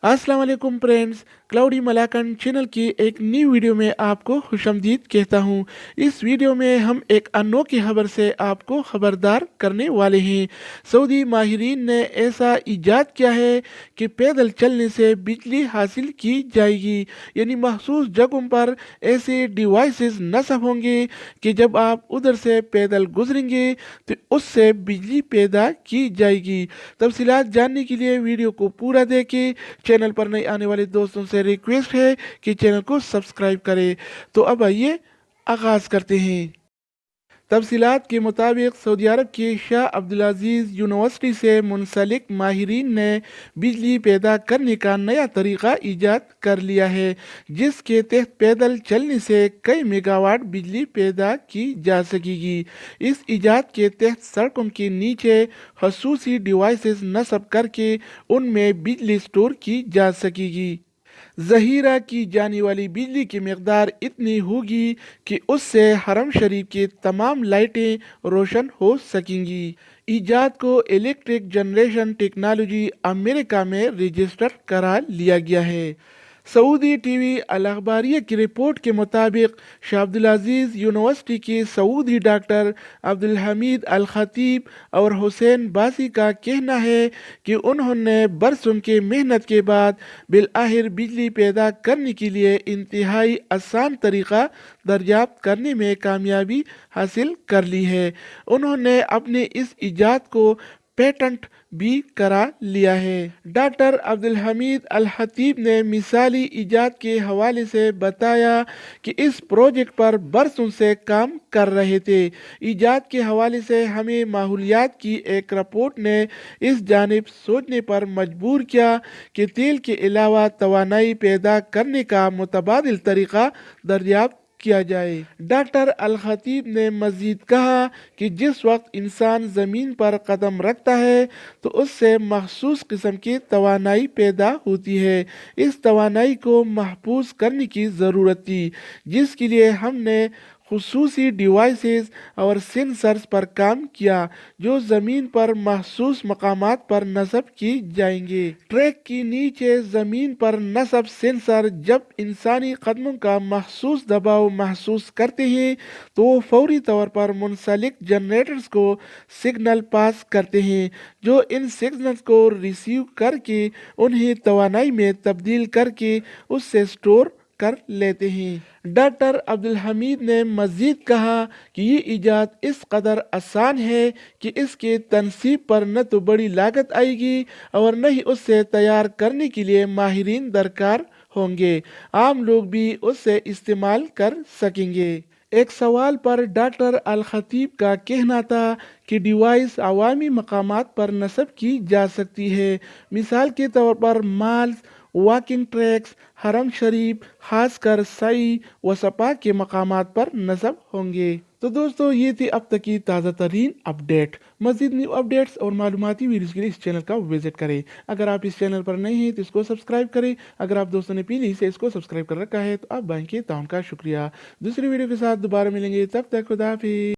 अस्सलाम वालेकुम friends, cloudy मलाकन channel की एक नई वीडियो में आपको खुशामदीद कहता हूँ। इस वीडियो में हम एक अनोखी खबर से आपको खबरदार करने वाले हैं। सऊदी माहिरीन ने ऐसा इजाद किया है कि पैदल चलने से बिजली हासिल की जाएगी, यानी मखसूस जगहों पर ऐसे डिवाइसेस नस्ब होंगे कि जब आप उधर से पैदल गुजरेंगे तो उससे बिजली पैदा की जाएगी। तफसीलात जानने के लिए वीडियो को पूरा देखें। चैनल पर नए आने वाले दोस्तों से रिक्वेस्ट है कि चैनल को सब्सक्राइब करें। तो अब आइए आगाज करते हैं। तफसीलात के मुताबिक सऊदी अरब की शाह अब्दुल-अज़ीज़ यूनिवर्सिटी से मुंसलिक माहिरीन ने बिजली पैदा करने का नया तरीका ईजाद कर लिया है, जिसके तहत पैदल चलने से कई मेगावाट बिजली पैदा की जा सकेगी। इस ईजाद के तहत सड़कों के नीचे खसूसी डिवाइसेस नस्ब करके उनमें बिजली स्टोर की जा सकेगी। ज़हीरा की जाने वाली बिजली की मकदार इतनी होगी कि उससे हरम शरीफ की तमाम लाइटें रोशन हो सकेंगी। ईजाद को इलेक्ट्रिक जनरेशन टेक्नोलॉजी अमेरिका में रजिस्टर करा लिया गया है। सऊदी टीवी अल अखबारिया की रिपोर्ट के मुताबिक शाह अब्दुल-अज़ीज़ यूनिवर्सिटी के सऊदी डॉक्टर अब्दुल हमीद अल खतीब और हुसैन बासी का कहना है कि उन्होंने बरसों के मेहनत के बाद बिलआखिर बिजली पैदा करने के लिए इंतहाई आसान तरीका दरियाफ्त करने में कामयाबी हासिल कर ली है। उन्होंने अपने इस इजाद को पेटेंट भी करा लिया है। डॉक्टर अब्दुल हमीद अल खतीब ने मिसाली इजाद के हवाले से बताया कि इस प्रोजेक्ट पर बरसों से काम कर रहे थे। इजाद के हवाले से हमें माहौलियात की एक रिपोर्ट ने इस जानिब सोचने पर मजबूर किया कि तेल के अलावा तवानाई पैदा करने का मुतबादिल तरीका दरियाफ्त किया जाए। डॉक्टर अल खतीब ने मजीद कहा कि जिस वक्त इंसान ज़मीन पर कदम रखता है तो उससे मखसूस किस्म की तवानाई पैदा होती है। इस तवानाई को महफूज करने की ज़रूरत थी, जिसके लिए हमने खुसूसी डिवाइसेस और सेंसर्स पर काम किया जो ज़मीन पर महसूस मकामात पर नस्ब की जाएंगे। ट्रैक के नीचे ज़मीन पर नस्ब सेंसर जब इंसानी कदमों का महसूस दबाव महसूस करते हैं तो वो फौरी तौर पर मुंसलिक जनरेटर्स को सिग्नल पास करते हैं, जो इन सिग्नल्स को रिसीव करके उन्हें तवानाई में तब्दील करके उससे स्टोर कर लेते हैं। डॉक्टर अब्दुल हमीद ने मजीद कहा कि ये इजाद इस कदर आसान है कि इसके तनसीब पर न तो बड़ी लागत आएगी और न ही उससे तैयार करने के लिए माहिरीन दरकार होंगे। आम लोग भी उससे इस्तेमाल कर सकेंगे। एक सवाल पर डॉक्टर अल खतीब का कहना था कि डिवाइस अवामी मकामात पर नस्ब की जा सकती है, मिसाल के तौर पर माल्स, वॉकिंग ट्रैक्स, हरम शरीफ, खासकर सई व सपा के मकामात पर नस्ब होंगे। तो दोस्तों, ये थी अब तक की ताज़ा तरीन अपडेट। मज़ीद न्यू अपडेट्स और मालूमाती वीडियोज़ के लिए इस चैनल का विजिट करें। अगर आप इस चैनल पर नए हैं तो इसको सब्सक्राइब करें। अगर आप दोस्तों ने पहले से इसको सब्सक्राइब कर रखा है तो आप बैंक के ताउन का शुक्रिया। दूसरी वीडियो के साथ दोबारा मिलेंगे, तब तक खुदा हाफिज़।